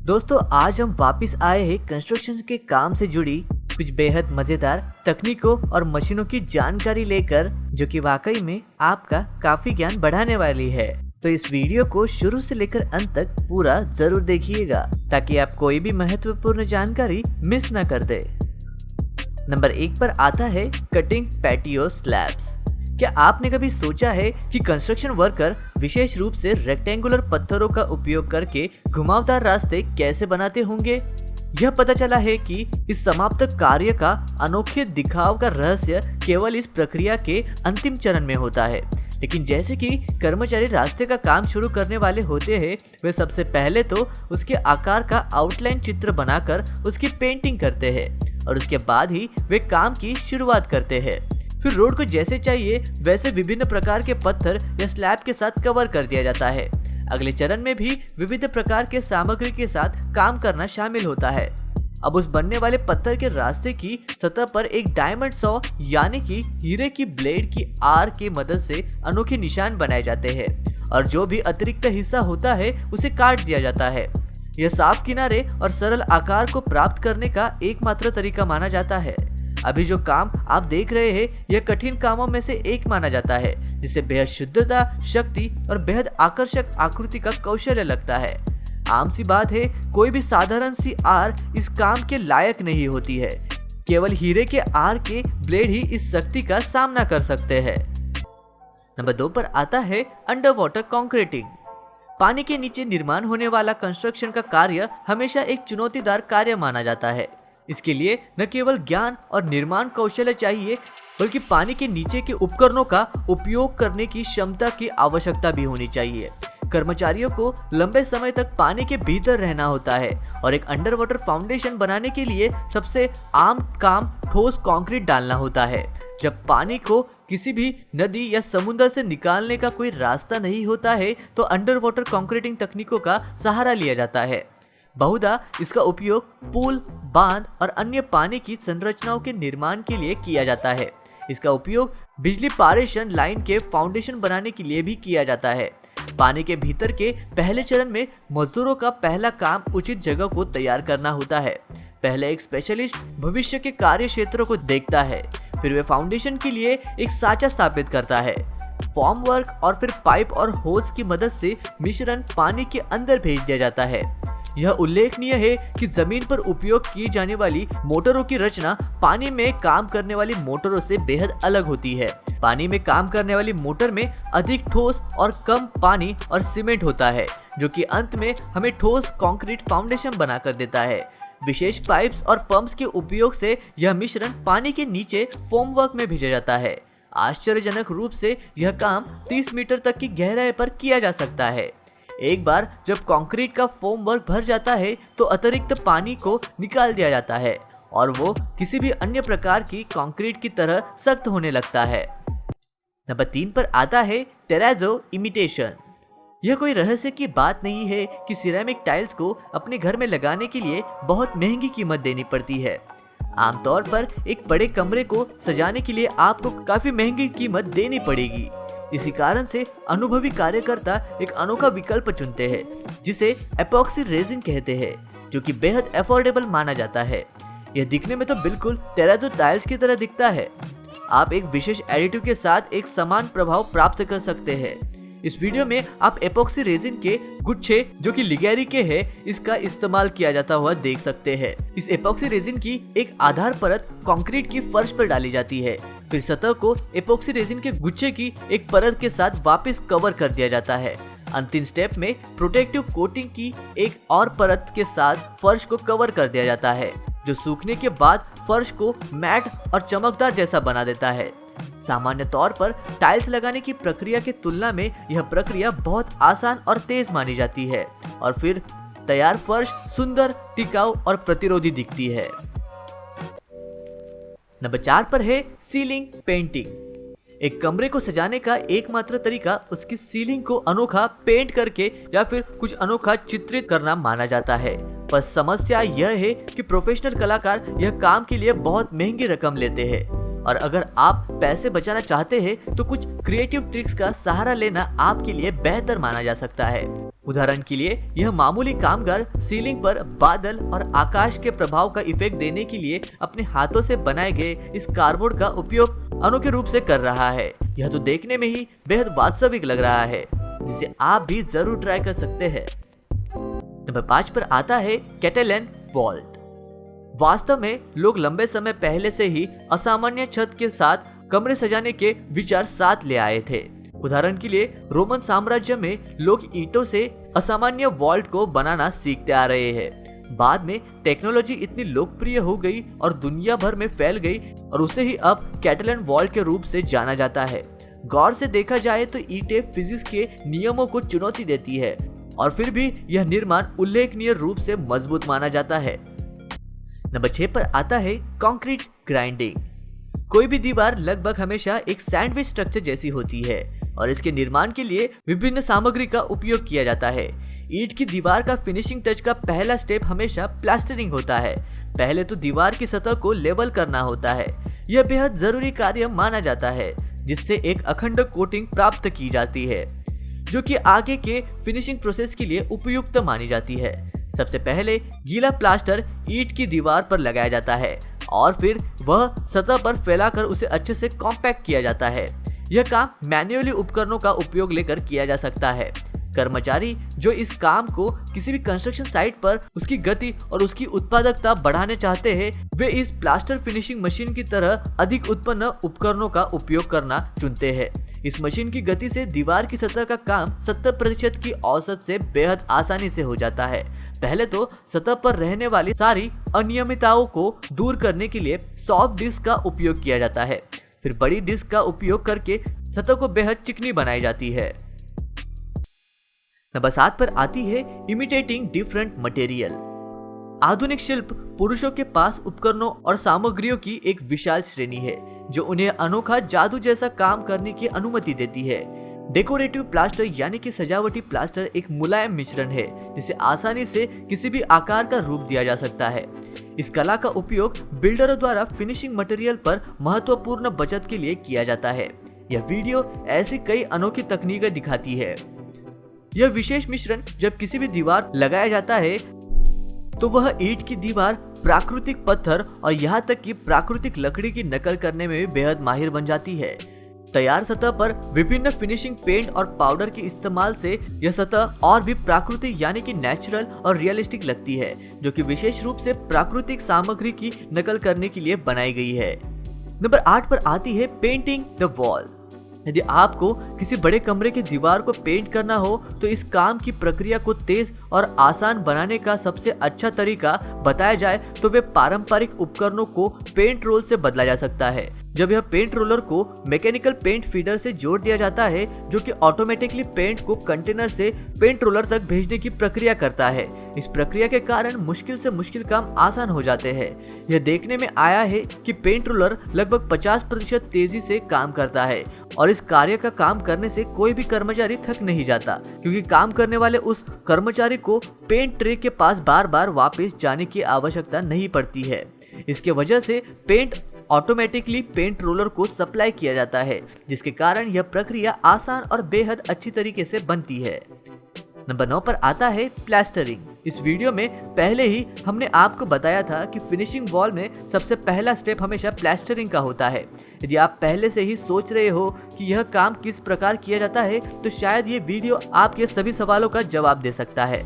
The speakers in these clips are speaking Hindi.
दोस्तों आज हम वापस आए हैं कंस्ट्रक्शन के काम से जुड़ी कुछ बेहद मजेदार तकनीकों और मशीनों की जानकारी लेकर, जो कि वाकई में आपका काफी ज्ञान बढ़ाने वाली है। तो इस वीडियो को शुरू से लेकर अंत तक पूरा जरूर देखिएगा ताकि आप कोई भी महत्वपूर्ण जानकारी मिस न कर दे। नंबर 1 पर आता है कटिंग पैटियो स्लैब्स। क्या आपने कभी सोचा है कि कंस्ट्रक्शन वर्कर विशेष रूप से रेक्टेंगुलर पत्थरों का उपयोग करके घुमावदार रास्ते कैसे बनाते होंगे? यह पता चला है कि इस समाप्त कार्य का अनोखे दिखाव का रहस्य केवल इस प्रक्रिया के अंतिम चरण में होता है। लेकिन जैसे कि कर्मचारी रास्ते का काम शुरू करने वाले होते हैं, वे सबसे पहले तो उसके आकार का आउटलाइन चित्र बनाकर उसकी पेंटिंग करते हैं और उसके बाद ही वे काम की शुरुआत करते हैं। फिर रोड को जैसे चाहिए वैसे विभिन्न प्रकार के पत्थर या स्लैब के साथ कवर कर दिया जाता है। अगले चरण में भी विविध प्रकार के सामग्री के साथ काम करना शामिल होता है। अब उस बनने वाले पत्थर के रास्ते की सतह पर एक डायमंड सॉ यानी कि हीरे की ब्लेड की आर के मदद से अनोखे निशान बनाए जाते हैं और जो भी अतिरिक्त हिस्सा होता है उसे काट दिया जाता है। यह साफ किनारे और सरल आकार को प्राप्त करने का एकमात्र तरीका माना जाता है। अभी जो काम आप देख रहे हैं यह कठिन कामों में से एक माना जाता है, जिसे बेहद शुद्धता, शक्ति और बेहद आकर्षक आकृति का कौशल्य लगता है। आम सी बात है, कोई भी साधारण सी आर इस काम के लायक नहीं होती है। केवल हीरे के आर के ब्लेड ही इस शक्ति का सामना कर सकते हैं। नंबर 2 पर आता है अंडर वाटर कंक्रीटिंग। पानी के नीचे निर्माण होने वाला कंस्ट्रक्शन का कार्य हमेशा एक चुनौतीदार कार्य माना जाता है। इसके लिए न केवल ज्ञान और निर्माण कौशल्य चाहिए, बल्कि पानी के नीचे के उपकरणों का उपयोग करने की क्षमता की आवश्यकता भी होनी चाहिए। कर्मचारियों को लंबे समय तक पानी के भीतर रहना होता है और एक अंडर वाटर फाउंडेशन बनाने के लिए सबसे आम काम ठोस कंक्रीट डालना होता है। जब पानी को किसी भी नदी या समुद्र से निकालने का कोई रास्ता नहीं होता है तो अंडर वाटर कंक्रीटिंग तकनीकों का सहारा लिया जाता है। बहुधा इसका उपयोग पुल, बांध और अन्य पानी की संरचनाओं के निर्माण के लिए किया जाता है। इसका उपयोग बिजली पारेषण लाइन के फाउंडेशन बनाने के लिए भी किया जाता है। पानी के भीतर के पहले चरण में मजदूरों का पहला काम उचित जगह को तैयार करना होता है। पहले एक स्पेशलिस्ट भविष्य के कार्य क्षेत्रों को देखता है, फिर वे फाउंडेशन के लिए एक साँचा स्थापित करता है। फॉर्म वर्क और फिर पाइप और होज की मदद से मिश्रण पानी के अंदर भेज दिया जाता है। यह उल्लेखनीय है कि जमीन पर उपयोग की जाने वाली मोटरों की रचना पानी में काम करने वाली मोटरों से बेहद अलग होती है। पानी में काम करने वाली मोटर में अधिक ठोस और कम पानी और सीमेंट होता है, जो कि अंत में हमें ठोस कंक्रीट फाउंडेशन बनाकर देता है। विशेष पाइप्स और पंप्स के उपयोग से यह मिश्रण पानी के नीचे फोम वर्क में भेजा जाता है। आश्चर्यजनक रूप से यह काम 30 मीटर तक की गहराई पर किया जा सकता है। एक बार जब कंक्रीट का फोम वर्क भर जाता है तो अतिरिक्त पानी को निकाल दिया जाता है और वो किसी भी अन्य प्रकार की कंक्रीट की तरह सख्त होने लगता है। नंबर 3 पर आता है टेराजो इमिटेशन। यह कोई रहस्य की बात नहीं है कि सिरेमिक टाइल्स को अपने घर में लगाने के लिए बहुत महंगी कीमत देनी पड़ती है। आमतौर पर एक बड़े कमरे को सजाने के लिए आपको काफी महंगी कीमत देनी पड़ेगी। इसी कारण से अनुभवी कार्यकर्ता एक अनोखा विकल्प चुनते हैं जिसे एपॉक्सी रेजिन कहते हैं, जो कि बेहद अफोर्डेबल माना जाता है। यह दिखने में तो बिल्कुल टेराजो टाइल्स की तरह दिखता है। आप एक विशेष एडिटिव के साथ एक समान प्रभाव प्राप्त कर सकते हैं। इस वीडियो में आप एपॉक्सी रेजिन के गुच्छे, जो कि लिगेरी के हैं, इसका इस्तेमाल किया जाता हुआ देख सकते हैं। इस एपॉक्सी रेजिन की एक आधार परत कंक्रीट की फर्श पर डाली जाती है, फिर सतह को एपॉक्सी रेजिन के गुच्छे की एक परत के साथ वापस कवर कर दिया जाता है। अंतिम स्टेप में प्रोटेक्टिव कोटिंग की एक और परत के साथ फर्श को कवर कर दिया जाता है, जो सूखने के बाद फर्श को मैट और चमकदार जैसा बना देता है। सामान्य तौर पर टाइल्स लगाने की प्रक्रिया की तुलना में यह प्रक्रिया बहुत आसान और तेज मानी जाती है और फिर तैयार फर्श सुंदर, टिकाऊ और प्रतिरोधी दिखती है। नंबर 4 पर है सीलिंग पेंटिंग। एक कमरे को सजाने का एकमात्र तरीका उसकी सीलिंग को अनोखा पेंट करके या फिर कुछ अनोखा चित्रित करना माना जाता है। पर समस्या यह है कि प्रोफेशनल कलाकार यह काम के लिए बहुत महंगी रकम लेते हैं। और अगर आप पैसे बचाना चाहते हैं तो कुछ क्रिएटिव ट्रिक्स का सहारा लेना आपके लिए बेहतर माना जा सकता है। उदाहरण के लिए यह मामूली कामगार सीलिंग पर बादल और आकाश के प्रभाव का इफेक्ट देने के लिए अपने हाथों से बनाए गए इस कार्डबोर्ड का उपयोग अनोखे रूप से कर रहा है। यह तो देखने में ही बेहद वास्तविक लग रहा है, जिसे आप भी जरूर ट्राई कर सकते हैं। नंबर 5 पर आता है कैटलन वॉल्ट। वास्तव में लोग लंबे समय पहले से ही असामान्य छत के साथ कमरे सजाने के विचार साथ ले आए थे। उदाहरण के लिए रोमन साम्राज्य में लोग ईंटों से असामान्य वॉल्ट को बनाना सीखते आ रहे हैं। बाद में टेक्नोलॉजी इतनी लोकप्रिय हो गई और दुनिया भर में फैल गई और उसे ही अब कैटलन वॉल्ट के रूप से जाना जाता है। गौर से देखा जाए तो ईंटें फिजिक्स के नियमों को चुनौती देती है और फिर भी यह निर्माण उल्लेखनीय रूप से मजबूत माना जाता है। नंबर 6 पर आता है कंक्रीट ग्राइंडिंग। कोई भी दीवार लगभग हमेशा एक सैंडविच स्ट्रक्चर जैसी होती है और इसके निर्माण के लिए विभिन्न सामग्री का उपयोग किया जाता है। ईंट की दीवार का फिनिशिंग टच का पहला स्टेप हमेशा प्लास्टरिंग होता है। पहले तो दीवार की सतह को लेवल करना होता है। यह बेहद जरूरी कार्य माना जाता है, जिससे एक अखंड कोटिंग प्राप्त की जाती है, जो कि आगे के फिनिशिंग प्रोसेस के लिए उपयुक्त मानी जाती है। सबसे पहले गीला प्लास्टर ईंट की दीवार पर लगाया जाता है और फिर वह सतह पर फैलाकर उसे अच्छे से कॉम्पैक्ट किया जाता है। यह काम मैन्युअली उपकरणों का उपयोग लेकर किया जा सकता है। कर्मचारी जो इस काम को किसी भी कंस्ट्रक्शन साइट पर उसकी गति और उसकी उत्पादकता बढ़ाने चाहते हैं, वे इस प्लास्टर फिनिशिंग मशीन की तरह अधिक उत्पन्न उपकरणों का उपयोग करना चुनते हैं। इस मशीन की गति से दीवार की सतह का काम 70% की औसत से बेहद आसानी से हो जाता है। पहले तो सतह पर रहने वाली सारी अनियमितताओं को दूर करने के लिए सॉफ्ट डिस्क का उपयोग किया जाता है। फिर बड़ी डिस्क का उपयोग करके सतह को बेहद चिकनी बनाई जाती है। नंबर 7 पर आती है इमिटेटिंग डिफरेंट मटेरियल। आधुनिक शिल्प पुरुषों के पास उपकरणों और सामग्रियों की एक विशाल श्रेणी है, जो उन्हें अनोखा जादू जैसा काम करने की अनुमति देती है। डेकोरेटिव प्लास्टर यानी कि सजावटी प्लास्टर एक मुलायम मिश्रण है, जिसे आसानी से किसी भी आकार का रूप दिया जा सकता है। इस कला का उपयोग बिल्डरों द्वारा फिनिशिंग मटेरियल पर महत्वपूर्ण बचत के लिए किया जाता है। यह वीडियो ऐसी कई अनोखी तकनीकें दिखाती है। यह विशेष मिश्रण जब किसी भी दीवार लगाया जाता है तो वह ईंट की दीवार, प्राकृतिक पत्थर और यहाँ तक कि प्राकृतिक लकड़ी की नकल करने में भी बेहद माहिर बन जाती है। तैयार सतह पर विभिन्न फिनिशिंग पेंट और पाउडर के इस्तेमाल से यह सतह और भी प्राकृतिक यानी कि नेचुरल और रियलिस्टिक लगती है, जो कि विशेष रूप से प्राकृतिक सामग्री की नकल करने के लिए बनाई गई है। नंबर 8 पर आती है पेंटिंग द वॉल। यदि आपको किसी बड़े कमरे की दीवार को पेंट करना हो तो इस काम की प्रक्रिया को तेज और आसान बनाने का सबसे अच्छा तरीका बताया जाए तो वे पारंपरिक उपकरणों को पेंट रोल से बदला जा सकता है। जब यह पेंट रोलर को मैकेनिकल पेंट फीडर से जोड़ दिया जाता है, जो कि ऑटोमेटिकली पेंट को कंटेनर से पेंट रोलर तक भेजने की प्रक्रिया करता है। इस प्रक्रिया के कारण मुश्किल से मुश्किल काम आसान हो जाते हैं। यह देखने में आया है कि पेंट रोलर लगभग 50% तेजी से काम करता है और इस कार्य का काम करने से कोई भी कर्मचारी थक नहीं जाता, क्योंकि काम करने वाले उस कर्मचारी को पेंट ट्रे के पास बार बार वापस जाने की आवश्यकता नहीं पड़ती है। इसके वजह से पेंट ऑटोमेटिकली पेंट रोलर को सप्लाई किया जाता है, जिसके कारण यह प्रक्रिया आसान और बेहद अच्छी तरीके से बनती है। नंबर 9 पर आता है प्लास्टरिंग। इस वीडियो में पहले ही हमने आपको बताया था कि फिनिशिंग वॉल में सबसे पहला स्टेप हमेशा प्लास्टरिंग का होता है। यदि आप पहले से ही सोच रहे हो कि यह काम किस प्रकार किया जाता है, तो शायद ये वीडियो आपके सभी सवालों का जवाब दे सकता है।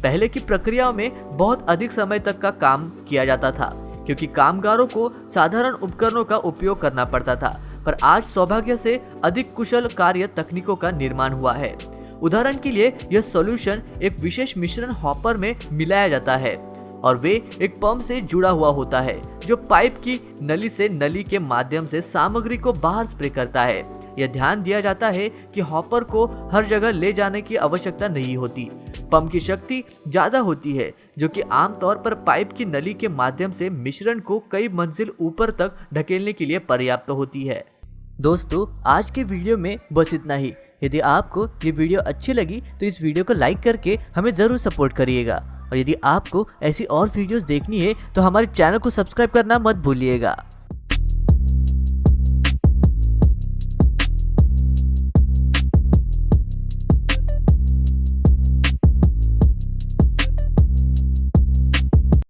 पहले की प्रक्रियाओं में बहुत अधिक समय तक का काम किया जाता था, क्योंकि कामगारों को साधारण उपकरणों का उपयोग करना पड़ता था, पर आज सौभाग्य से अधिक कुशल कार्य तकनीकों का निर्माण हुआ है। उदाहरण के लिए यह सॉल्यूशन एक विशेष मिश्रण हॉपर में मिलाया जाता है और वे एक पंप से जुड़ा हुआ होता है, जो पाइप की नली से नली के माध्यम से सामग्री को बाहर स्प्रे करता है। यह ध्यान दिया जाता है कि हॉपर को हर जगह ले जाने की आवश्यकता नहीं होती। पंप की शक्ति ज्यादा होती है, जो कि आमतौर पर पाइप की नली के माध्यम से मिश्रण को कई मंजिल ऊपर तक ढकेलने के लिए पर्याप्त होती है। दोस्तों, आज के वीडियो में बस इतना ही। यदि आपको ये वीडियो अच्छी लगी तो इस वीडियो को लाइक करके हमें ज़रूर सपोर्ट करिएगा, और यदि आपको ऐसी और वीडियोस देखनी है तो हमारे चैनल को सब्सक्राइब करना मत भूलिएगा।